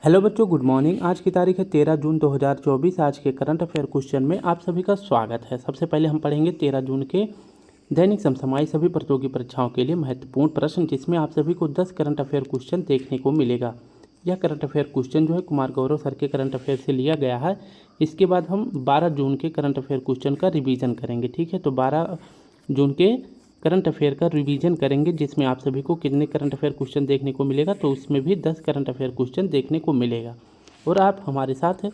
Hello बच्चों, good morning. आज की तारीख है 13 जून 2024। आज के करंट अफेयर क्वेश्चन में आप सभी का स्वागत है। सबसे पहले हम पढ़ेंगे 13 जून के दैनिक समसामयिक सभी प्रतियोगी परीक्षाओं के लिए महत्वपूर्ण प्रश्न, जिसमें आप सभी को 10 करंट अफेयर क्वेश्चन देखने को मिलेगा। यह करंट अफेयर क्वेश्चन जो है कुमार गौरव सर के करंट अफेयर से लिया गया है। इसके बाद हम 12 जून के करंट अफेयर क्वेश्चन का रिवीजन करेंगे। ठीक है, तो 12 जून के करंट अफेयर का रिवीजन करेंगे, जिसमें आप सभी को कितने करंट अफेयर क्वेश्चन देखने को मिलेगा, तो उसमें भी 10 करंट अफेयर क्वेश्चन देखने को मिलेगा। और आप हमारे साथ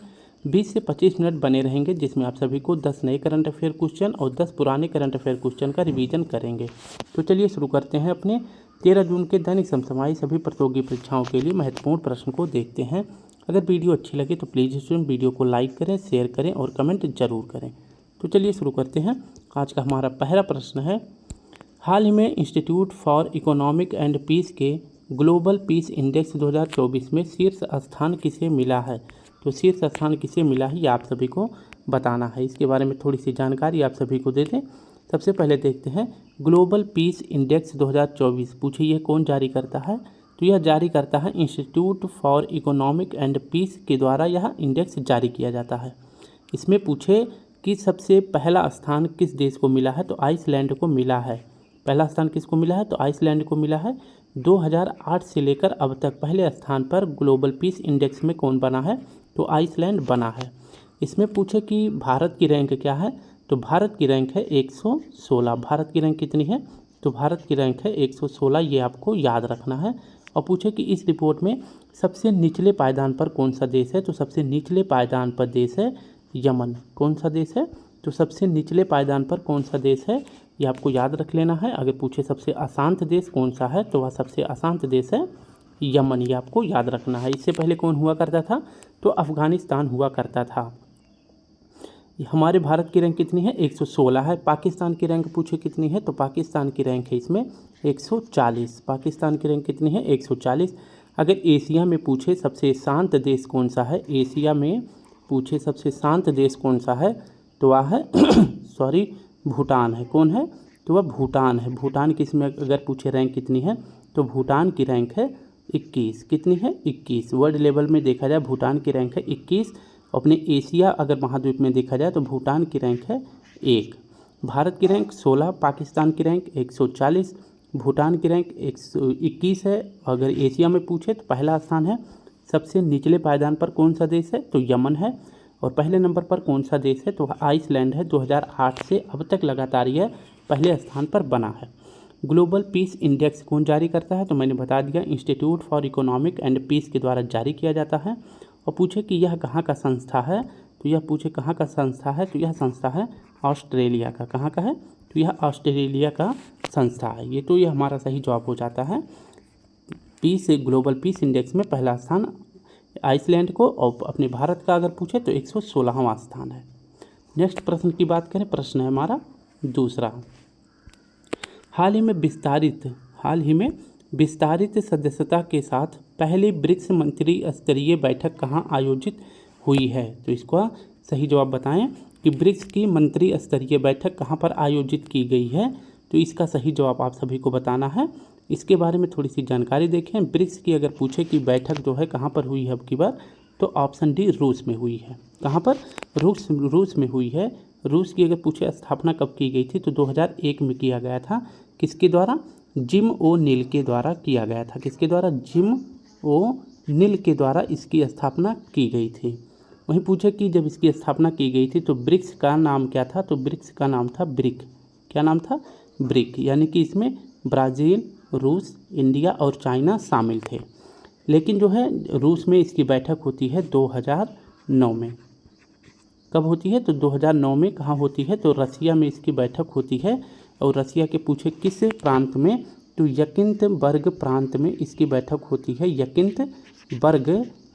20 से 25 मिनट बने रहेंगे, जिसमें आप सभी को 10 नए करंट अफेयर क्वेश्चन और 10 पुराने करंट अफेयर क्वेश्चन का रिवीजन करेंगे। तो चलिए शुरू करते हैं अपने 13 जून के दैनिक समसामयिक सभी प्रतियोगी परीक्षाओं के लिए महत्वपूर्ण प्रश्न को देखते हैं। अगर वीडियो अच्छी लगे तो प्लीज़ स्टूडेंट वीडियो को लाइक करें, शेयर करें और कमेंट जरूर करें। तो चलिए शुरू करते हैं। आज का हमारा पहला प्रश्न है, हाल ही में Institute for Economic and Peace के ग्लोबल पीस इंडेक्स 2024 में शीर्ष स्थान किसे मिला है। तो शीर्ष स्थान किसे मिला है, ये आप सभी को बताना है। इसके बारे में थोड़ी सी जानकारी आप सभी को दे दें। सबसे पहले देखते हैं ग्लोबल पीस इंडेक्स 2024 पूछे ये कौन जारी करता है। तो यह जारी करता है Institute for Economic and Peace के द्वारा यह इंडेक्स जारी किया जाता है। इसमें पूछे कि सबसे पहला स्थान किस देश को मिला है, तो आइसलैंड को मिला है। पहला स्थान किसको मिला है, तो आइसलैंड को मिला है। 2008 से लेकर अब तक पहले स्थान पर ग्लोबल पीस इंडेक्स में कौन बना है, तो आइसलैंड बना है। इसमें पूछे कि भारत की रैंक क्या है, तो भारत की रैंक है 116। भारत की रैंक कितनी है, तो भारत की रैंक है 116, ये आपको याद रखना है। और पूछे कि इस रिपोर्ट में सबसे निचले पायदान पर कौन सा देश है, तो सबसे निचले पायदान पर देश है यमन। कौन सा देश है, तो सबसे निचले पायदान पर कौन सा देश है, ये आपको याद रख लेना है। अगर पूछे सबसे अशांत देश कौन सा है, तो वह सबसे अशांत देश है यमन, ये आपको याद रखना है। इससे पहले कौन हुआ करता था, तो अफगानिस्तान हुआ करता था। हमारे भारत की रैंक कितनी है, 116 है। पाकिस्तान की रैंक पूछे कितनी है, तो पाकिस्तान की रैंक है इसमें 140। पाकिस्तान की रैंक कितनी है, 140। अगर एशिया में पूछे सबसे शांत देश कौन सा है, एशिया में पूछे सबसे शांत देश कौन सा है, तो वह है भूटान है। कौन है, तो वह भूटान है। भूटान की इसमें अगर पूछे रैंक कितनी है, तो भूटान की रैंक है 21। कितनी है, 21। वर्ल्ड लेवल में देखा जाए भूटान की रैंक है 21। अपने एशिया अगर महाद्वीप में देखा जाए तो भूटान की रैंक है 1। भारत की रैंक 16, पाकिस्तान की रैंक 140, भूटान की रैंक 121 है। अगर एशिया में पूछे तो पहला स्थान है। सबसे निचले पायदान पर कौन सा देश है, तो यमन है। और पहले नंबर पर कौन सा देश है, तो आइसलैंड है। 2008 से अब तक लगातार यह पहले स्थान पर बना है। ग्लोबल पीस इंडेक्स कौन जारी करता है, तो मैंने बता दिया, Institute for Economic and Peace के द्वारा जारी किया जाता है। और पूछे कि यह कहाँ का संस्था है, तो यह पूछे कहाँ का संस्था है, तो यह संस्था है ऑस्ट्रेलिया का। कहाँ का है, तो यह ऑस्ट्रेलिया का संस्था है। ये तो ये हमारा सही जवाब हो जाता है। पीस ग्लोबल पीस इंडेक्स में पहला स्थान आइसलैंड को, और अपने भारत का अगर पूछे तो 116वां स्थान है। नेक्स्ट प्रश्न की बात करें, प्रश्न है हमारा दूसरा, हाल ही में विस्तारित सदस्यता के साथ पहली ब्रिक्स मंत्री स्तरीय बैठक कहाँ आयोजित हुई है। तो इसका सही जवाब बताएं कि ब्रिक्स की मंत्री स्तरीय बैठक कहाँ पर आयोजित की गई है, तो इसका सही जवाब आप सभी को बताना है। इसके बारे में थोड़ी सी जानकारी देखें। ब्रिक्स की अगर पूछे कि बैठक जो है कहाँ पर हुई है अब की बार, तो ऑप्शन डी रूस में हुई है। कहाँ पर, रूस में हुई है। रूस की अगर पूछे स्थापना कब की गई थी, तो 2001 में किया गया था। किसके द्वारा, जिम ओ नील के द्वारा किया गया था। किसके द्वारा, जिम ओ नील के द्वारा इसकी स्थापना की गई थी। वहीं पूछे कि जब इसकी स्थापना की गई थी तो ब्रिक्स का नाम क्या था, तो ब्रिक्स का नाम था ब्रिक। क्या नाम था, ब्रिक। यानी कि इसमें ब्राज़ील, रूस, इंडिया और चाइना शामिल थे। लेकिन जो है रूस में इसकी बैठक होती है 2009 में। कब होती है, तो 2009 में। कहाँ होती है, तो रसिया में इसकी बैठक होती है। और रसिया के पूछे किस प्रांत में, तो यकिंतबर्ग प्रांत में इसकी बैठक होती है। यकिंतबर्ग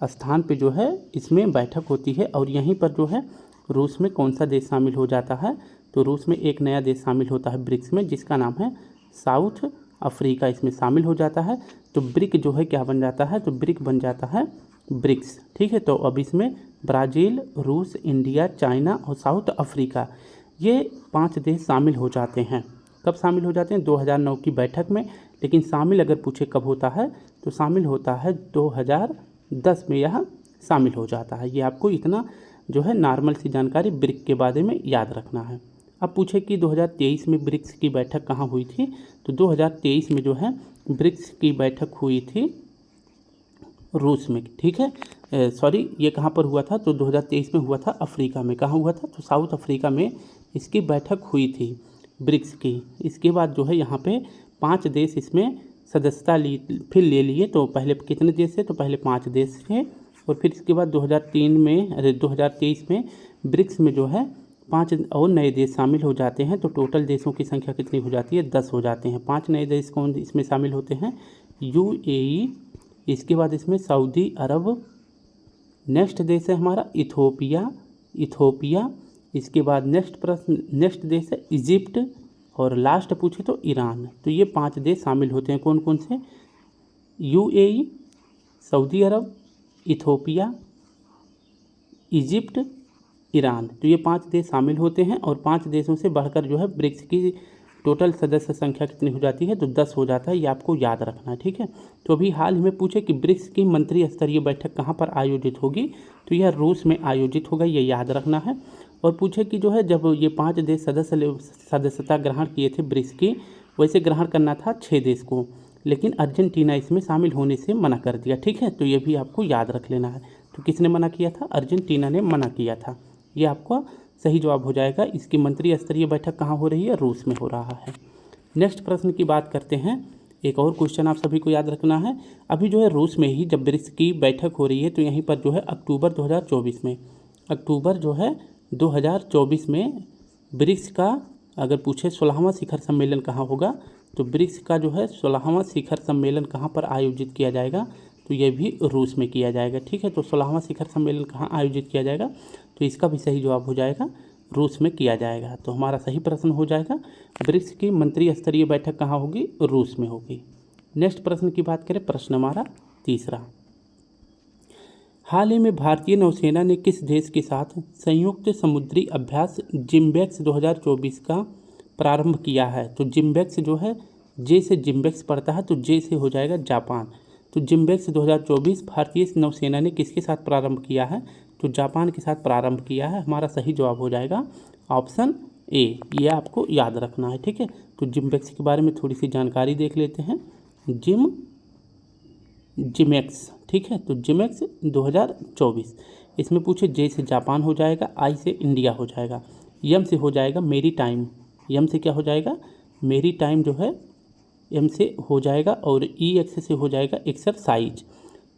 स्थान पे जो है इसमें बैठक होती है। और यहीं पर जो है रूस में कौन सा देश शामिल हो जाता है, तो रूस में एक नया देश शामिल होता है ब्रिक्स में, जिसका नाम है साउथ अफ्रीका। इसमें शामिल हो जाता है। तो ब्रिक जो है क्या बन जाता है, तो ब्रिक बन जाता है ब्रिक्स। ठीक है, तो अब इसमें ब्राज़ील, रूस, इंडिया, चाइना और साउथ अफ्रीका, ये 5 देश शामिल हो जाते हैं। कब शामिल हो जाते हैं, 2009 की बैठक में। लेकिन शामिल अगर पूछे कब होता है, तो शामिल होता है 10 में यह शामिल हो जाता है। ये आपको इतना जो है नॉर्मल सी जानकारी ब्रिक्स के बारे में याद रखना है। अब पूछे कि 2023 में ब्रिक्स की बैठक कहाँ हुई थी, तो 2023 में जो है ब्रिक्स की बैठक हुई थी रूस में, ठीक है। सॉरी, ये कहाँ पर हुआ था, तो 2023 में हुआ था अफ्रीका में। कहाँ हुआ था, तो साउथ अफ्रीका में इसकी बैठक हुई थी ब्रिक्स की। इसके बाद जो है यहाँ पे 5 देश इसमें सदस्यता फिर ले लिए। तो पहले कितने देश थे, तो पहले 5 देश थे, और फिर इसके बाद 2023 में ब्रिक्स में जो है 5 और नए देश शामिल हो जाते हैं। तो टोटल देशों की संख्या कितनी हो जाती है, 10 हो जाते हैं। 5 नए देश कौन इसमें शामिल होते हैं, UAE, इसके बाद इसमें सऊदी अरब, नेक्स्ट देश है हमारा इथोपिया, इसके बाद नेक्स्ट देश है इजिप्ट, और लास्ट पूछे तो ईरान। तो ये 5 देश शामिल होते हैं। कौन कौन से, UAE, सऊदी अरब, इथोपिया, इजिप्ट, ईरान। तो ये 5 देश शामिल होते हैं, और 5 देशों से बढ़कर जो है ब्रिक्स की टोटल सदस्य संख्या कितनी हो जाती है, तो 10 हो जाता है। ये आपको याद रखना है, ठीक है। तो अभी हाल ही में पूछे कि ब्रिक्स की मंत्री स्तरीय बैठक कहाँ पर आयोजित होगी, तो यह रूस में आयोजित होगा, ये याद रखना है। और पूछे कि जो है जब ये 5 देश सदस्यता ग्रहण किए थे ब्रिक्स की, वैसे ग्रहण करना था 6 देश को, लेकिन अर्जेंटीना इसमें शामिल होने से मना कर दिया, ठीक है। तो ये भी आपको याद रख लेना है। तो किसने मना किया था, अर्जेंटीना ने मना किया था। ये आपका सही जवाब हो जाएगा। इसकी मंत्री स्तरीय बैठक कहाँ हो रही है, रूस में हो रहा है। नेक्स्ट प्रश्न की बात करते हैं। एक और क्वेश्चन आप सभी को याद रखना है। अभी जो है रूस में ही जब ब्रिक्स की बैठक हो रही है, तो यहीं पर जो है अक्टूबर 2024 में ब्रिक्स का अगर पूछे 16वां शिखर सम्मेलन कहाँ होगा, तो ब्रिक्स का जो है 16वां शिखर सम्मेलन कहाँ पर आयोजित किया जाएगा, तो ये भी रूस में किया जाएगा, ठीक है। तो 16वां शिखर सम्मेलन कहाँ आयोजित किया जाएगा, तो इसका भी सही जवाब हो जाएगा रूस में किया जाएगा। तो हमारा सही प्रश्न हो जाएगा ब्रिक्स की मंत्री स्तरीय बैठक कहाँ होगी, रूस में होगी। नेक्स्ट प्रश्न की बात करें, प्रश्न हमारा तीसरा। हाल ही में भारतीय नौसेना ने किस देश के साथ संयुक्त समुद्री अभ्यास जिम्बेक्स 2024 का प्रारंभ किया है, तो जिम्बेक्स जो है जे से जिम्बेक्स पड़ता है, तो जे से हो जाएगा जापान। तो जिम्बेक्स 2024 भारतीय नौसेना ने किसके साथ प्रारंभ किया है, तो जापान के साथ प्रारंभ किया है। हमारा सही जवाब हो जाएगा ऑप्शन ए, ये आपको याद रखना है, ठीक है। तो जिम्बेक्स के बारे में थोड़ी सी जानकारी देख लेते हैं। जिमेक्स, ठीक है। तो जिमेक्स 2024, इसमें पूछे जे से जापान हो जाएगा, आई से इंडिया हो जाएगा, एम से हो जाएगा मेरी टाइम, एम से क्या हो जाएगा, मेरी टाइम जो है एम से हो जाएगा, और ई एक्स से हो जाएगा एक्सरसाइज।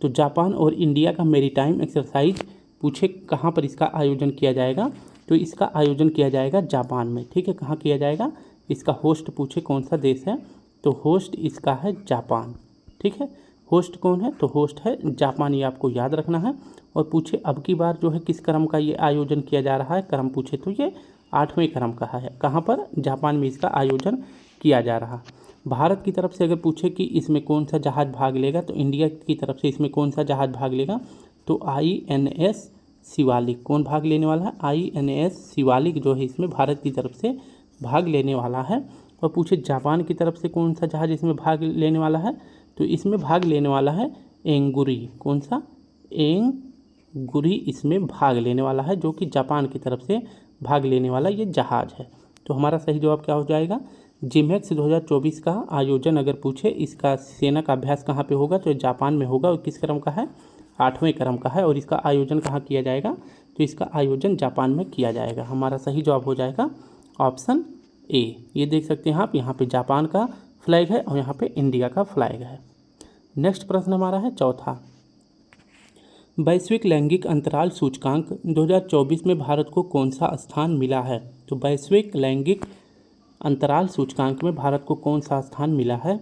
तो जापान और इंडिया का मेरी टाइम एक्सरसाइज पूछे कहाँ पर इसका आयोजन किया जाएगा, तो इसका आयोजन किया जाएगा जापान में, ठीक है। कहाँ किया जाएगा, इसका होस्ट पूछे कौन सा देश है, तो होस्ट इसका है जापान, ठीक है। होस्ट कौन है, तो होस्ट है जापान, ये आपको याद रखना है। और पूछे अब की बार जो है किस क्रम का ये आयोजन किया जा रहा है, क्रम पूछे तो ये 8वें क्रम का है। कहाँ पर, जापान में इसका आयोजन किया जा रहा। भारत की तरफ से अगर पूछे कि इसमें कौन सा जहाज़ भाग लेगा, तो इंडिया की तरफ से इसमें कौन सा जहाज़ भाग लेगा, तो INS शिवालिक। कौन भाग लेने वाला है, INS शिवालिक जो है इसमें भारत की तरफ से भाग लेने वाला है। और पूछे जापान की तरफ से कौन सा जहाज़ इसमें भाग लेने वाला है, तो इसमें भाग लेने वाला है एंगुरी। कौन सा, एंगुरी इसमें भाग लेने वाला है, जो कि जापान की तरफ से भाग लेने वाला ये जहाज़ है। तो हमारा सही जवाब क्या हो जाएगा, जिमेक्स 2024 का आयोजन अगर पूछे इसका सेना का अभ्यास कहाँ पे होगा, तो जापान में होगा, और किस क्रम का है, 8वें क्रम का है। और इसका आयोजन कहाँ किया जाएगा, तो इसका आयोजन जापान में किया जाएगा। हमारा सही जवाब हो जाएगा ऑप्शन ए। ये देख सकते हैं आप, यहाँ पे जापान का फ्लैग है और यहाँ पे इंडिया का फ्लैग है। नेक्स्ट प्रश्न हमारा है चौथा। वैश्विक लैंगिक अंतराल सूचकांक 2024 में भारत को कौन सा स्थान मिला है, तो वैश्विक लैंगिक अंतराल सूचकांक में भारत को कौन सा स्थान मिला है।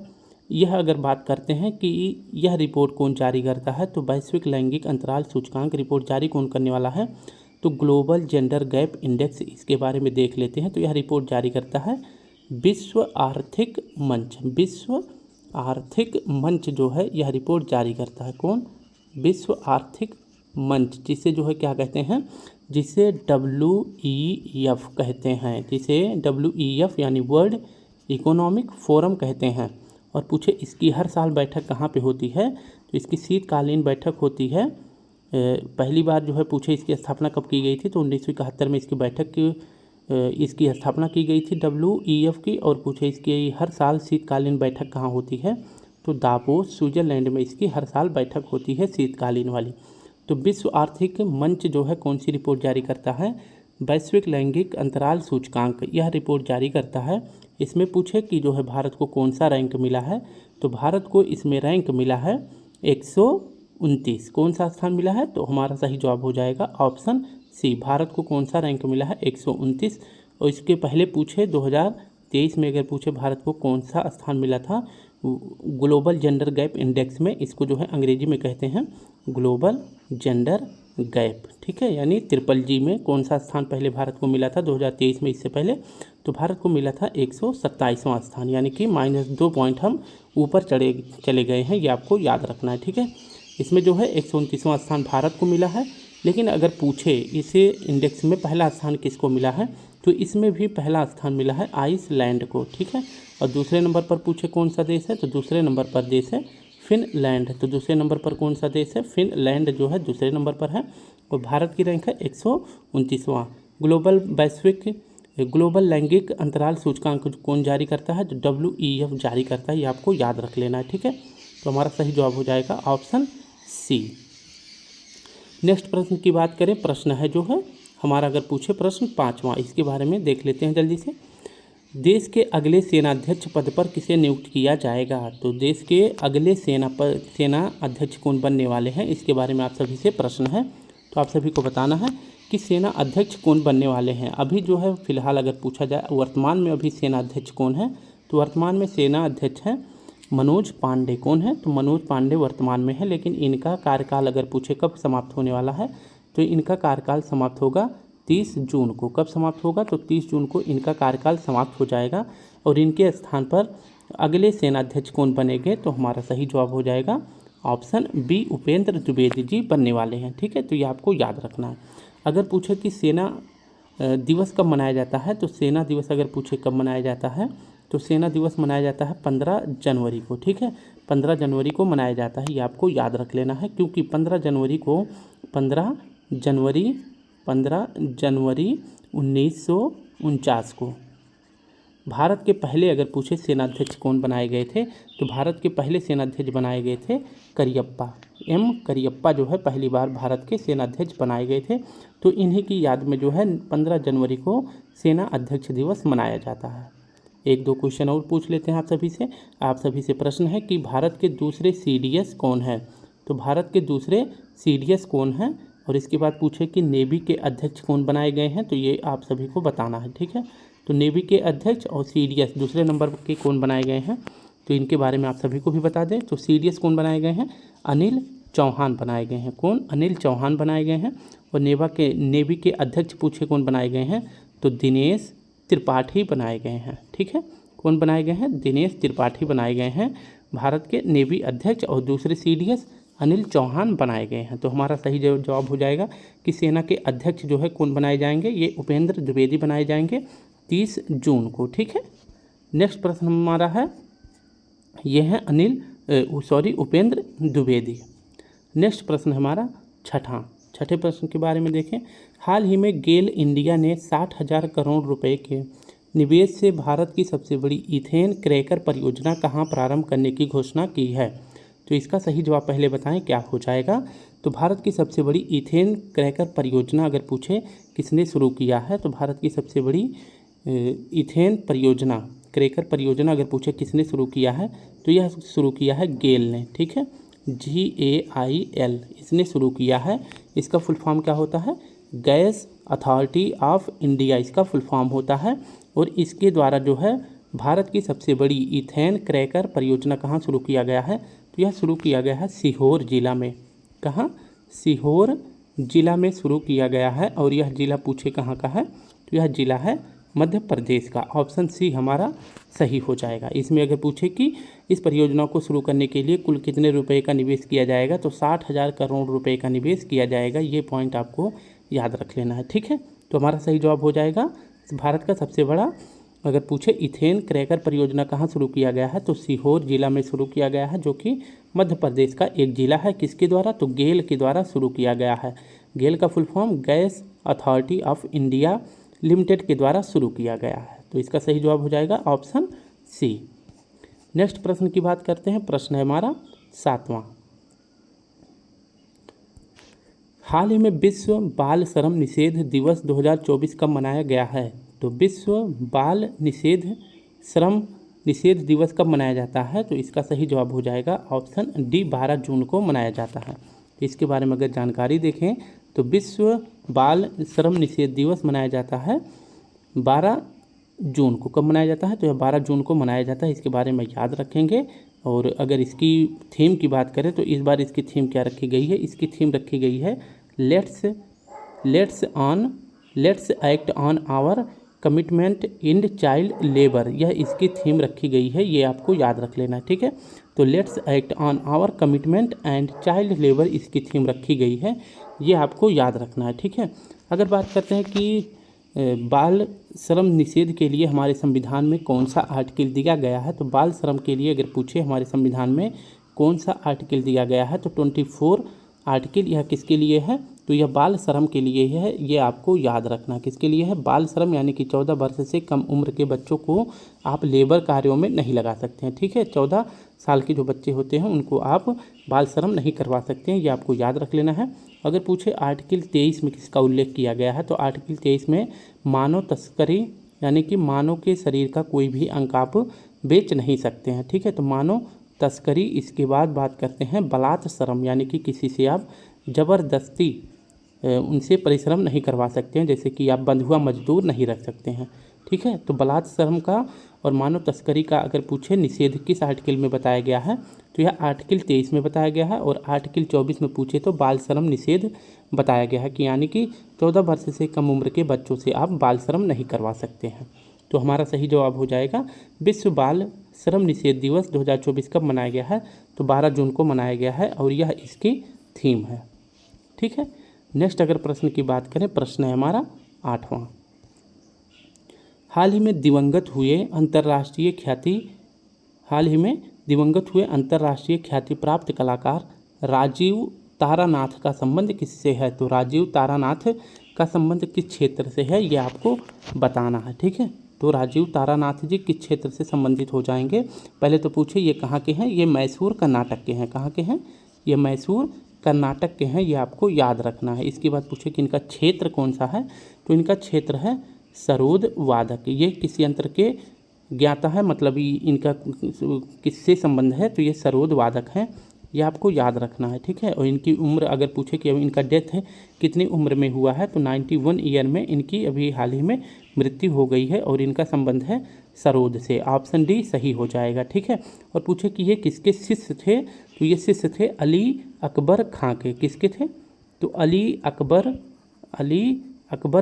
यह अगर बात करते हैं कि यह रिपोर्ट कौन जारी करता है, तो वैश्विक लैंगिक अंतराल सूचकांक रिपोर्ट जारी कौन करने वाला है, तो ग्लोबल जेंडर गैप इंडेक्स, इसके बारे में देख लेते हैं। तो यह रिपोर्ट जारी करता है विश्व आर्थिक मंच। विश्व आर्थिक मंच जो है यह रिपोर्ट जारी करता है, कौन, विश्व आर्थिक मंच, जिसे जो है क्या कहते हैं, जिसे WEF कहते हैं, जिसे WEF यानी वर्ल्ड इकोनॉमिक फोरम कहते हैं। और पूछे इसकी हर साल बैठक कहाँ पे होती है, तो इसकी शीतकालीन बैठक होती है। पहली बार जो है पूछे इसकी स्थापना कब की गई थी, तो 1971 में इसकी बैठक की इसकी स्थापना की गई थी WEF की। और पूछे इसकी हर साल शीतकालीन बैठक कहाँ होती है, तो दावोस स्विट्जरलैंड में इसकी हर साल बैठक होती है शीतकालीन वाली। तो विश्व आर्थिक मंच जो है कौन सी रिपोर्ट जारी करता है, वैश्विक लैंगिक अंतराल सूचकांक, यह रिपोर्ट जारी करता है। इसमें पूछे कि जो है भारत को कौन सा रैंक मिला है, तो भारत को इसमें रैंक मिला है 129। कौन सा स्थान मिला है, तो हमारा सही जवाब हो जाएगा ऑप्शन सी। भारत को कौन सा रैंक मिला है, 129। और इसके पहले पूछे 2023 में अगर पूछे भारत को कौन सा स्थान मिला था ग्लोबल जेंडर गैप इंडेक्स में, इसको जो है अंग्रेजी में कहते हैं ग्लोबल जेंडर गैप, ठीक है, यानी GGG में कौन सा स्थान पहले भारत को मिला था 2023 में, इससे पहले, तो भारत को मिला था 127वां स्थान, यानी कि -2 पॉइंट हम ऊपर चले गए हैं, ये आपको याद रखना है, ठीक है। इसमें जो है 129वां स्थान भारत को मिला है। लेकिन अगर पूछे इसे इंडेक्स में पहला स्थान किसको मिला है, तो इसमें भी पहला स्थान मिला है आइसलैंड को, ठीक है। और दूसरे नंबर पर पूछे कौन सा देश है, तो दूसरे नंबर पर देश है फिनलैंड। तो दूसरे नंबर पर कौन सा देश है, फिनलैंड जो है दूसरे नंबर पर है। और भारत की रैंक है 129वां। ग्लोबल लैंगिक अंतराल सूचकांक कौन जारी करता है, तो WEF जारी करता है, ये आपको याद रख लेना है, ठीक है। तो हमारा सही जवाब हो जाएगा ऑप्शन सी। नेक्स्ट प्रश्न की बात करें, प्रश्न है जो है हमारा अगर पूछे प्रश्न 5वां, इसके बारे में देख लेते हैं जल्दी से। देश के अगले सेनाध्यक्ष पद पर किसे नियुक्त किया जाएगा, तो देश के अगले सेना अध्यक्ष कौन बनने वाले हैं, इसके बारे में आप सभी से प्रश्न है। तो आप सभी को बताना है कि सेना अध्यक्ष कौन बनने वाले हैं। अभी जो है फिलहाल अगर पूछा जाए वर्तमान में अभी सेना अध्यक्ष कौन है, तो वर्तमान में सेना अध्यक्ष है मनोज पांडे। कौन है, तो मनोज पांडे वर्तमान में है। लेकिन इनका कार्यकाल अगर पूछे कब समाप्त होने वाला है, तो इनका कार्यकाल समाप्त होगा 30 जून को। कब समाप्त होगा, तो 30 जून को इनका कार्यकाल समाप्त हो जाएगा। और इनके स्थान पर अगले सेनाध्यक्ष कौन बनेंगे, तो हमारा सही जवाब हो जाएगा ऑप्शन बी, उपेंद्र द्विवेदी जी बनने वाले हैं, ठीक है। तो ये आपको याद रखना है। अगर पूछे कि सेना दिवस कब मनाया जाता है, तो सेना दिवस अगर पूछे कब मनाया जाता है, तो सेना दिवस मनाया जाता है 15 जनवरी को, ठीक है। 15 जनवरी को मनाया जाता है, ये आपको याद रख लेना है, क्योंकि 15 जनवरी 1949 को भारत के पहले अगर पूछे सेनाध्यक्ष कौन बनाए गए थे, तो भारत के पहले सेनाध्यक्ष बनाए गए थे करियप्पा। करियप्पा जो है पहली बार भारत के सेनाध्यक्ष बनाए गए थे। तो इन्हीं की याद में जो है 15 जनवरी को सेना अध्यक्ष दिवस मनाया जाता है। एक दो क्वेश्चन और पूछ लेते हैं आप सभी से प्रश्न है कि भारत के दूसरे CDS कौन है, तो भारत के दूसरे CDS कौन है। और इसके बाद पूछे कि नेवी के अध्यक्ष कौन बनाए गए हैं, तो ये आप सभी को बताना है, ठीक है। तो नेवी के अध्यक्ष और CDS दूसरे नंबर के कौन बनाए गए हैं, तो इनके बारे में आप सभी को भी बता दें। तो CDS कौन बनाए गए हैं, अनिल चौहान बनाए गए हैं। कौन, अनिल चौहान बनाए गए हैं। और नेवी के अध्यक्ष पूछे कौन बनाए गए हैं, तो दिनेश त्रिपाठी बनाए गए हैं, ठीक है। कौन बनाए गए हैं, दिनेश त्रिपाठी बनाए गए हैं भारत के नेवी अध्यक्ष। और दूसरे CDS अनिल चौहान बनाए गए हैं। तो हमारा सही जवाब हो जाएगा कि सेना के अध्यक्ष जो है कौन बनाए जाएंगे, ये उपेंद्र द्विवेदी बनाए जाएंगे 30 जून को, ठीक है। नेक्स्ट प्रश्न हमारा है, ये है उपेंद्र द्विवेदी। नेक्स्ट प्रश्न हमारा छठे प्रश्न के बारे में देखें। हाल ही में गेल इंडिया ने 60,000 करोड़ रुपए के निवेश से भारत की सबसे बड़ी इथेन क्रैकर परियोजना कहाँ प्रारंभ करने की घोषणा की है, तो इसका सही जवाब पहले बताएं क्या हो जाएगा। तो भारत की सबसे बड़ी इथेन क्रैकर परियोजना अगर पूछे किसने शुरू किया है, तो भारत की सबसे बड़ी इथेन परियोजना क्रैकर परियोजना अगर पूछे किसने शुरू किया है, तो यह शुरू किया है गेल ने, ठीक है। GAIL इसने शुरू किया है। इसका फुल फॉर्म क्या होता है, गैस अथॉरिटी ऑफ इंडिया इसका फुल फॉर्म होता है। और इसके द्वारा जो है भारत की सबसे बड़ी इथेन क्रैकर परियोजना कहाँ शुरू किया गया है, तो यह शुरू किया गया है सीहोर जिला में। कहाँ, सीहोर जिला में शुरू किया गया है। और यह जिला पूछे कहाँ का है, तो यह जिला है मध्य प्रदेश का। ऑप्शन सी हमारा सही हो जाएगा। इसमें अगर पूछे कि इस परियोजना को शुरू करने के लिए कुल कितने रुपए का निवेश किया जाएगा, तो 60,000 करोड़ रुपए का निवेश किया जाएगा। ये पॉइंट आपको याद रख लेना है, ठीक है। तो हमारा सही जवाब हो जाएगा भारत का सबसे बड़ा अगर पूछे इथेन क्रैकर परियोजना कहाँ शुरू किया गया है, तो सीहोर जिला में शुरू किया गया है, जो कि मध्य प्रदेश का एक जिला है। किसके द्वारा, तो गेल के द्वारा शुरू किया गया है। गेल का full form gas authority of India limited के द्वारा शुरू किया गया है। तो इसका सही जवाब हो जाएगा ऑप्शन सी। नेक्स्ट प्रश्न की बात करते हैं। प्रश्न है हमारा 7वां। हाल ही में विश्व बाल श्रम निषेध दिवस 2024 कब मनाया गया है, तो विश्व बाल श्रम निषेध दिवस कब मनाया जाता है, तो इसका सही जवाब हो जाएगा ऑप्शन डी, 12 जून को मनाया जाता है। इसके बारे में अगर जानकारी देखें तो विश्व बाल श्रम निषेध दिवस मनाया जाता है 12 जून को। कब मनाया जाता है, तो यह 12 जून को मनाया जाता है। इसके बारे में याद रखेंगे। और अगर इसकी थीम की बात करें तो इस बार इसकी थीम क्या रखी गई है, इसकी थीम रखी गई है let's act on our commitment in child labour. यह इसकी थीम रखी गई है, ये आपको याद रख लेना है, ठीक है। तो let's act on our commitment and child labour इसकी थीम रखी गई है, ये आपको याद रखना है, ठीक है। अगर बात करते हैं कि बाल श्रम निषेध के लिए हमारे संविधान में कौन सा आर्टिकल दिया गया है, तो बाल श्रम के लिए अगर पूछे हमारे संविधान में कौन सा आर्टिकल दिया गया है, तो 24 आर्टिकल यह किसके लिए है, तो यह बाल श्रम के लिए है। ये आपको याद रखना किसके लिए है, बाल श्रम यानी कि 14 वर्ष से कम उम्र के बच्चों को आप लेबर कार्यों में नहीं लगा सकते हैं, ठीक है। 14 साल के जो बच्चे होते हैं उनको आप बाल श्रम नहीं करवा सकते हैं, ये आपको याद रख लेना है। अगर पूछे आर्टिकल 23 में किसका उल्लेख किया गया है, तो आर्टिकल 23 में मानव तस्करी यानी कि मानव के शरीर का कोई भी अंग आप बेच नहीं सकते हैं, ठीक है। तो मानव तस्करी। इसके बाद बात करते हैं बलात् श्रम यानी कि किसी से आप ज़बरदस्ती उनसे परिश्रम नहीं करवा सकते हैं, जैसे कि आप बंधुआ मजदूर नहीं रख सकते हैं, ठीक है। तो बलात् श्रम का और मानव तस्करी का अगर पूछे निषेध किस आर्टिकल में बताया गया है, तो यह आर्टिकल 23 में बताया गया है। और आर्टिकल 24 में पूछे तो बाल श्रम निषेध बताया गया है कि यानी कि 14 वर्ष से कम उम्र के बच्चों से आप बाल श्रम नहीं करवा सकते हैं। तो हमारा सही जवाब हो जाएगा विश्व बाल श्रम निषेध दिवस 2024 कब मनाया गया है, तो 12 जून को मनाया गया है और यह इसकी थीम है, ठीक है। नेक्स्ट अगर प्रश्न की बात करें, प्रश्न है हमारा 8वां। हाल ही में दिवंगत हुए अंतर्राष्ट्रीय ख्याति प्राप्त कलाकार राजीव तारानाथ का संबंध किससे है, तो राजीव तारानाथ का संबंध किस क्षेत्र से है, ये आपको बताना है, ठीक है। तो राजीव तारानाथ जी किस क्षेत्र से संबंधित हो जाएंगे, पहले तो पूछे ये कहाँ के हैं, ये मैसूर कर्नाटक के हैं। कहाँ के हैं, ये मैसूर कर्नाटक के हैं, ये आपको याद रखना है। इसके बाद पूछे कि इनका क्षेत्र कौन सा है, तो इनका क्षेत्र है सरोद वादक। ये किस यंत्र के ज्ञाता है, मतलब इनका किससे संबंध है, तो ये सरोद वादक हैं, ये आपको याद रखना है, ठीक है। और इनकी उम्र अगर पूछे कि अभी इनका डेथ है कितनी उम्र में हुआ है, तो 91 ईयर में इनकी अभी हाल ही में मृत्यु हो गई है और इनका संबंध है सरोद से। ऑप्शन डी सही हो जाएगा, ठीक है। और पूछे कि ये किसके शिष्य थे, तो ये शिष्य थे अली अकबर खां के। किसके थे, तो अली अकबर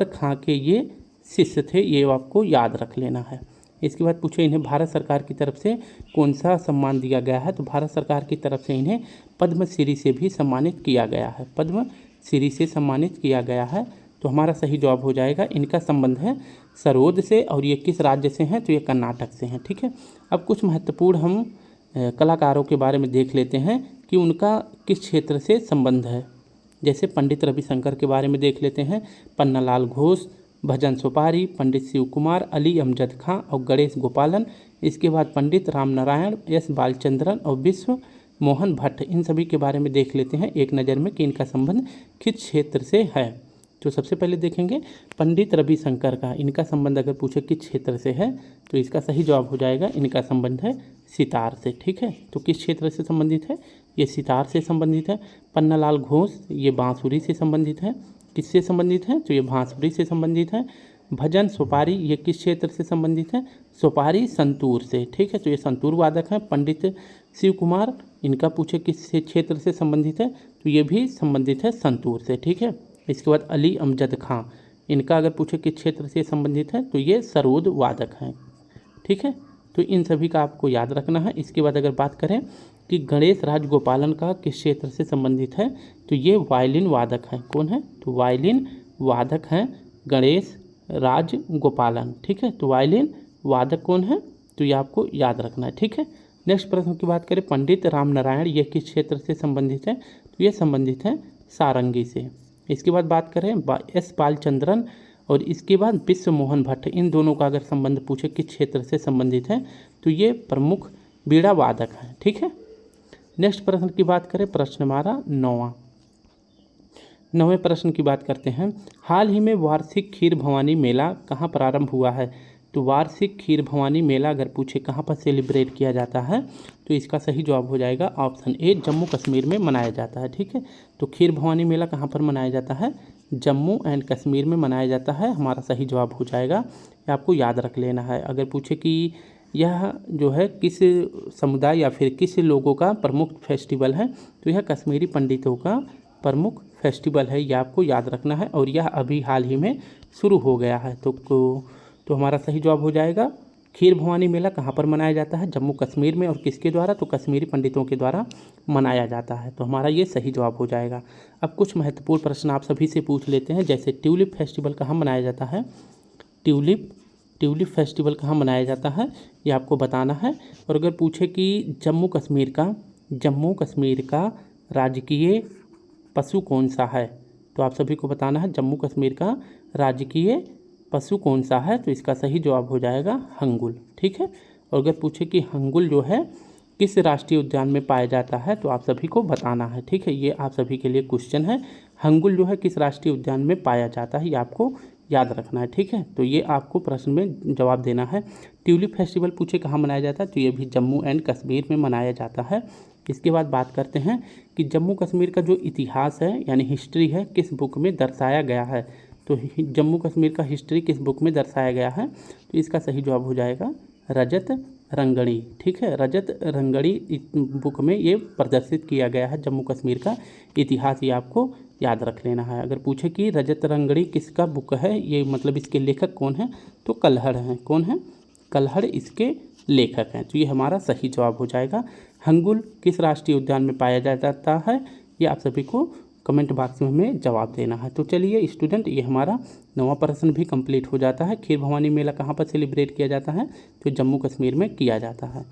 खां के ये शिष्य थे, ये आपको याद रख लेना है। इसके बाद पूछे इन्हें भारत सरकार की तरफ से कौन सा सम्मान दिया गया है, तो भारत सरकार की तरफ से इन्हें पद्मश्री से भी सम्मानित किया गया है, पद्मश्री से सम्मानित किया गया है। तो हमारा सही जवाब हो जाएगा इनका संबंध है सरोद से और ये किस राज्य से हैं, तो ये कर्नाटक से हैं, ठीक है। अब कुछ महत्वपूर्ण हम कलाकारों के बारे में देख लेते हैं कि उनका किस क्षेत्र से संबंध है। जैसे पंडित रविशंकर के बारे में देख लेते हैं, पन्नालाल घोष, भजन सुपारी, पंडित शिव कुमार, अली अमजद खां और गणेश गोपालन। इसके बाद पंडित राम नारायण, एस बालचंद्रन और विश्व मोहन भट्ट, इन सभी के बारे में देख लेते हैं एक नज़र में कि इनका संबंध किस क्षेत्र से है। तो सबसे पहले देखेंगे पंडित रविशंकर का, इनका संबंध अगर पूछे किस क्षेत्र से है, तो इसका सही जवाब हो जाएगा इनका संबंध है सितार से, ठीक है। तो किस क्षेत्र से संबंधित है, ये सितार से संबंधित है। पन्नालाल घोष ये बांसुरी से संबंधित है। किससे संबंधित है, तो ये बांसुरी से संबंधित है। भजन सुपारी ये किस क्षेत्र से संबंधित है, सुपारी संतूर से, ठीक है। तो ये संतूर वादक हैं। पंडित शिव कुमार, इनका पूछे किस क्षेत्र से संबंधित है, तो ये भी संबंधित है संतूर से, ठीक है। इसके बाद अली अमजद खां, इनका अगर पूछे किस क्षेत्र से संबंधित है, तो ये सरोद वादक हैं, ठीक है। तो इन सभी का आपको याद रखना है। इसके बाद अगर बात करें कि गणेश राजगोपालन का किस क्षेत्र से संबंधित है, तो ये वायलिन वादक हैं। कौन है, तो वायलिन वादक हैं गणेश राजगोपालन, ठीक है। तो वायलिन वादक कौन है, तो ये आपको याद रखना है। ठीक है, नेक्स्ट प्रश्न की बात करें, पंडित राम नारायण ये किस क्षेत्र से संबंधित है, तो ये संबंधित है सारंगी से। इसके बाद बात करें एस बालचंद्रन और इसके बाद विश्व मोहन भट्ट, इन दोनों का अगर संबंध पूछे किस क्षेत्र से संबंधित है, तो ये प्रमुख बीड़ा वादक हैं। ठीक है, नेक्स्ट प्रश्न की बात करें, प्रश्न हमारा 9वें प्रश्न की बात करते हैं, हाल ही में वार्षिक खीर भवानी मेला कहाँ प्रारंभ हुआ है, तो वार्षिक खीर भवानी मेला अगर पूछे कहाँ पर सेलिब्रेट किया जाता है, तो इसका सही जवाब हो जाएगा ऑप्शन ए, जम्मू कश्मीर में मनाया जाता है। ठीक है, तो खीर भवानी मेला कहाँ पर मनाया जाता है, जम्मू एंड कश्मीर में मनाया जाता है, हमारा सही जवाब हो जाएगा। ये आपको याद रख लेना है। अगर पूछे कि यह जो है किस समुदाय या फिर किस लोगों का प्रमुख फेस्टिवल है, तो यह कश्मीरी पंडितों का प्रमुख फेस्टिवल है, यह आपको याद रखना है और यह अभी हाल ही में शुरू हो गया है। तो हमारा सही जवाब हो जाएगा, खीर भवानी मेला कहाँ पर मनाया जाता है, जम्मू कश्मीर में, और किसके द्वारा, तो कश्मीरी पंडितों के द्वारा मनाया जाता है। तो हमारा ये सही जवाब हो जाएगा। अब कुछ महत्वपूर्ण प्रश्न आप सभी से पूछ लेते हैं, जैसे ट्यूलिप फेस्टिवल कहाँ मनाया जाता है, ट्यूलिप फेस्टिवल कहाँ मनाया जाता है, ये आपको बताना है। और अगर पूछे कि जम्मू कश्मीर का राजकीय पशु कौन सा है, तो आप सभी को बताना है जम्मू कश्मीर का राजकीय पशु कौन सा है, तो इसका सही जवाब हो जाएगा हंगुल। ठीक है, और अगर पूछे कि हंगुल जो है किस राष्ट्रीय उद्यान में पाया जाता है, तो आप सभी को बताना है। ठीक है, ये आप सभी के लिए क्वेश्चन है, हंगुल जो है किस राष्ट्रीय उद्यान में पाया जाता है, ये आपको याद रखना है। ठीक है, तो ये आपको प्रश्न में जवाब देना है। ट्यूलिप फेस्टिवल पूछे कहाँ मनाया जाता है, तो ये भी जम्मू एंड कश्मीर में मनाया जाता है। इसके बाद बात करते हैं कि जम्मू कश्मीर का जो इतिहास है यानी हिस्ट्री है, किस बुक में दर्शाया गया है, तो जम्मू कश्मीर का हिस्ट्री किस बुक में दर्शाया गया है, तो इसका सही जवाब हो जाएगा रजत रंगड़ी। ठीक है, रजत रंगड़ी बुक में ये प्रदर्शित किया गया है जम्मू कश्मीर का इतिहास, ये आपको याद रख लेना है। अगर पूछे कि रजत रंगड़ी किसका बुक है, ये मतलब इसके लेखक कौन है, तो कल्हड़ हैं। कौन है, कल्हड़ इसके लेखक हैं, तो ये हमारा सही जवाब हो जाएगा। हंगुल किस राष्ट्रीय उद्यान में पाया जाता है, ये आप सभी को कमेंट बॉक्स में हमें जवाब देना है। तो चलिए स्टूडेंट, ये हमारा 9वां प्रश्न भी कंप्लीट हो जाता है। खीर भवानी मेला कहाँ पर सेलिब्रेट किया जाता है, तो जम्मू कश्मीर में किया जाता है।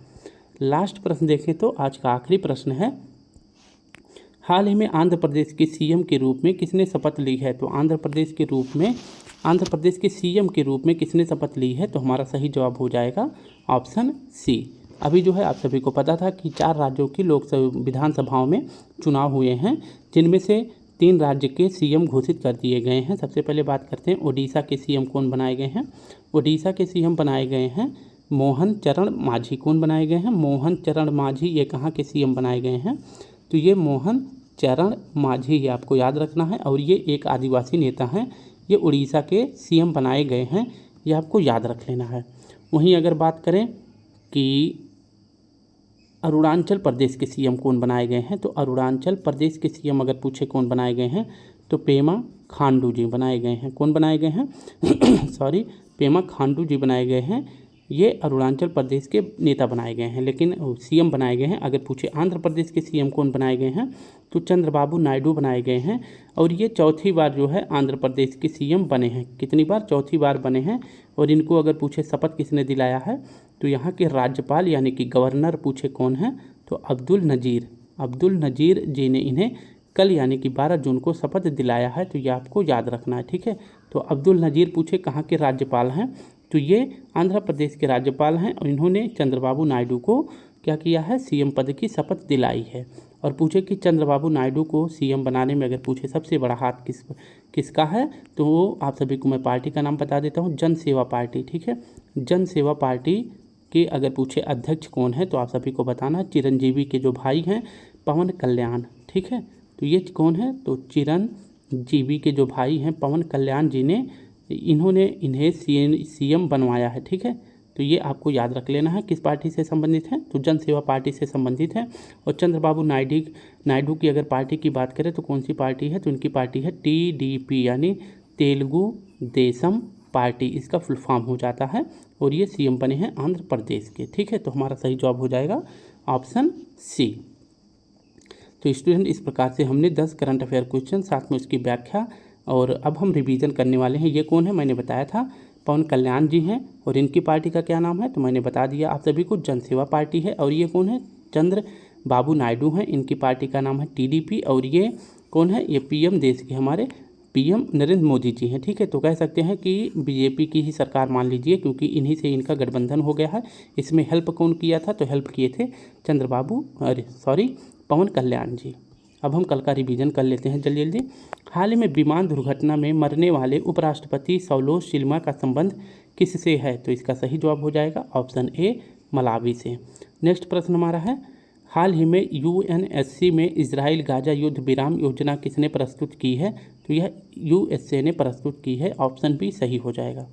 लास्ट प्रश्न देखें तो आज का आखिरी प्रश्न है, हाल ही में आंध्र प्रदेश के सीएम के रूप में किसने शपथ ली है, तो आंध्र प्रदेश के सीएम के रूप में किसने शपथ ली है, तो हमारा सही जवाब हो जाएगा ऑप्शन सी। अभी जो है आप सभी को पता था कि 4 राज्यों की लोकसभा विधानसभाओं में चुनाव हुए हैं, जिनमें से 3 राज्य के सीएम घोषित कर दिए गए हैं। सबसे पहले बात करते हैं ओडिशा के सीएम कौन बनाए गए हैं, ओडिशा के सीएम बनाए गए हैं मोहन चरण मांझी। कौन बनाए गए हैं, मोहन चरण मांझी। ये कहाँ के सीएम बनाए गए हैं, तो ये मोहन चरण मांझी, ये आपको याद रखना है, और ये एक आदिवासी नेता हैं, ये उड़ीसा के सीएम बनाए गए हैं, ये आपको याद रख लेना है। वहीं अगर बात करें कि अरुणाचल प्रदेश के सीएम कौन बनाए गए हैं, तो अरुणाचल प्रदेश के सीएम अगर पूछे कौन बनाए गए हैं, तो पेमा खांडू जी बनाए गए हैं। कौन बनाए गए हैं सॉरी, पेमा खांडू जी बनाए गए हैं, ये अरुणाचल प्रदेश के नेता बनाए गए हैं, लेकिन सीएम बनाए गए हैं। अगर पूछे आंध्र प्रदेश के सीएम कौन बनाए गए हैं, तो चंद्रबाबू नायडू बनाए गए हैं, और ये चौथी बार जो है आंध्र प्रदेश के सीएम बने हैं। कितनी बार, चौथी बार बने हैं। और इनको अगर पूछे शपथ किसने दिलाया है, तो यहाँ के राज्यपाल यानी कि गवर्नर पूछे कौन है, तो अब्दुल नज़ीर जी ने इन्हें कल यानी कि 12 जून को शपथ दिलाया है, तो ये आपको याद रखना है। ठीक है, तो अब्दुल नज़ीर पूछे कहाँ के राज्यपाल हैं, तो ये आंध्र प्रदेश के राज्यपाल हैं, और इन्होंने चंद्रबाबू नायडू को क्या किया है, सीएम पद की शपथ दिलाई है। और पूछे कि चंद्रबाबू नायडू को सीएम बनाने में अगर पूछे सबसे बड़ा हाथ किसका है, तो वो आप सभी को मैं पार्टी का नाम बता देता हूँ, जन सेवा पार्टी। ठीक है, जन सेवा पार्टी के अगर पूछे अध्यक्ष कौन है, तो आप सभी को बताना चिरंजीवी के जो भाई हैं पवन कल्याण। ठीक है, तो ये कौन है, तो चिरंजीवी के जो भाई हैं पवन कल्याण जी ने इन्हें सीएम बनवाया है। ठीक है, तो ये आपको याद रख लेना है। किस पार्टी से संबंधित है, तो जन सेवा पार्टी से संबंधित है। और चंद्रबाबू नायडू की अगर पार्टी की बात करें तो कौन सी पार्टी है, तो इनकी पार्टी है TDP यानी तेलुगु देशम पार्टी, इसका फुल फॉर्म हो जाता है, और ये सीएम बने हैं आंध्र प्रदेश के। ठीक है, तो हमारा सही जवाब हो जाएगा ऑप्शन सी। तो स्टूडेंट, इस प्रकार से हमने 10 करंट अफेयर क्वेश्चन साथ में उसकी व्याख्या, और अब हम रिवीजन करने वाले हैं। ये कौन है, मैंने बताया था पवन कल्याण जी हैं और इनकी पार्टी का क्या नाम है, तो मैंने बता दिया आप सभी को, जन सेवा पार्टी है। और ये कौन है, चंद्र बाबू नायडू हैं, इनकी पार्टी का नाम है टीडीपी। और ये कौन है, ये पीएम देश के हमारे पीएम नरेंद्र मोदी जी हैं। ठीक है, तो कह सकते हैं कि बीजेपी की ही सरकार मान लीजिए, क्योंकि इन्हीं से इनका गठबंधन हो गया है। इसमें हेल्प कौन किया था, तो हेल्प किए थे पवन कल्याण जी। अब हम कल का रिवीजन कर लेते हैं जल्दी जल्दी। हाल ही में विमान दुर्घटना में मरने वाले उपराष्ट्रपति सौलोस सिल्मा का संबंध किससे है, तो इसका सही जवाब हो जाएगा ऑप्शन ए, मलावी से। नेक्स्ट प्रश्न हमारा है, हाल ही में यूएनएससी में इजराइल गाजा युद्ध विराम योजना किसने प्रस्तुत की है, तो यह यूएसए ने प्रस्तुत की है, ऑप्शन बी सही हो जाएगा।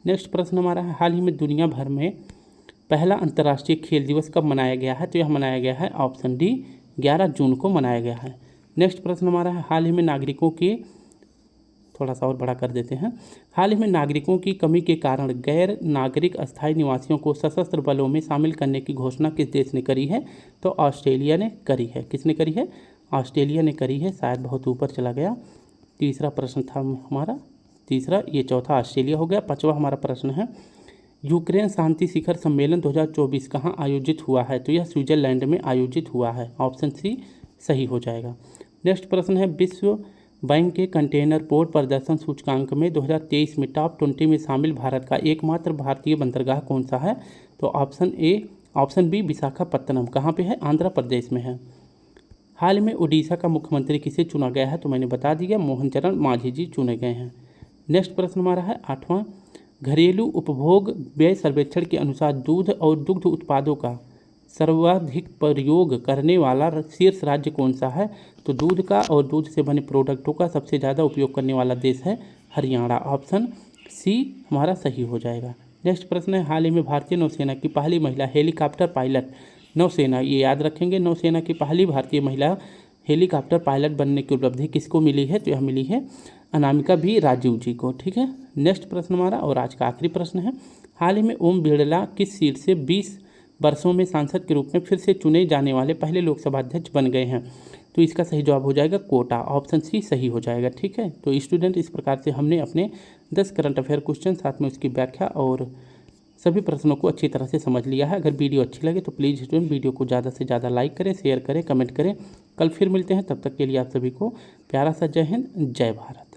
नेक्स्ट प्रश्न हमारा है, हाल ही में दुनिया भर में पहला अंतर्राष्ट्रीय खेल दिवस कब मनाया गया है, तो यह मनाया गया है ऑप्शन डी 11 जून को मनाया गया है। नेक्स्ट प्रश्न हमारा है, हाल ही में नागरिकों की, थोड़ा सा और बड़ा कर देते हैं, हाल ही में नागरिकों की कमी के कारण गैर नागरिक अस्थायी निवासियों को सशस्त्र बलों में शामिल करने की घोषणा किस देश ने करी है, तो ऑस्ट्रेलिया ने करी है। किसने करी है, ऑस्ट्रेलिया ने करी है, शायद बहुत ऊपर चला गया। तीसरा प्रश्न था हमारा, तीसरा, ये चौथा ऑस्ट्रेलिया हो गया। पांचवा हमारा प्रश्न है, यूक्रेन शांति शिखर सम्मेलन 2024 कहाँ आयोजित हुआ है, तो यह स्विट्जरलैंड में आयोजित हुआ है, ऑप्शन सी सही हो जाएगा। नेक्स्ट प्रश्न है, विश्व बैंक के कंटेनर पोर्ट प्रदर्शन सूचकांक में 2023 में टॉप 20 में शामिल भारत का एकमात्र भारतीय बंदरगाह कौन सा है, तो ऑप्शन बी विशाखापत्तनम। कहाँ पे है, आंध्र प्रदेश में है। हाल में उड़ीसा का मुख्यमंत्री किसे चुना गया है, तो मैंने बता दिया, मोहन चरण मांझी जी चुने गए हैं। नेक्स्ट प्रश्न हमारा है 8वां, घरेलू उपभोग व्यय सर्वेक्षण के अनुसार दूध और दुग्ध उत्पादों का सर्वाधिक प्रयोग करने वाला शीर्ष राज्य कौन सा है, तो दूध का और दूध से बने प्रोडक्टों का सबसे ज़्यादा उपयोग करने वाला देश है हरियाणा, ऑप्शन सी हमारा सही हो जाएगा। नेक्स्ट प्रश्न है, हाल ही में भारतीय नौसेना की पहली महिला हेलीकॉप्टर पायलट, नौसेना, ये याद रखेंगे, नौसेना की पहली भारतीय महिला हेलीकॉप्टर पायलट बनने की उपलब्धि किसको मिली है, तो यह मिली है अनामिका बी राजीव जी को। ठीक है, नेक्स्ट प्रश्न हमारा और आज का आखिरी प्रश्न है, हाल ही में ओम बिरला किस सीट से 20 वर्षों में सांसद के रूप में फिर से चुने जाने वाले पहले लोकसभा अध्यक्ष बन गए हैं, तो इसका सही जवाब हो जाएगा कोटा, ऑप्शन सी सही हो जाएगा। ठीक है, तो स्टूडेंट इस प्रकार से हमने अपने 10 करंट अफेयर क्वेश्चन साथ में उसकी व्याख्या और सभी प्रश्नों को अच्छी तरह से समझ लिया है। अगर वीडियो अच्छी लगे तो प्लीज़ स्टूडेंट वीडियो को ज़्यादा से ज़्यादा लाइक करें, शेयर करें, कमेंट करें। कल फिर मिलते हैं, तब तक के लिए आप सभी को प्यारा सा जय हिंद, जय भारत।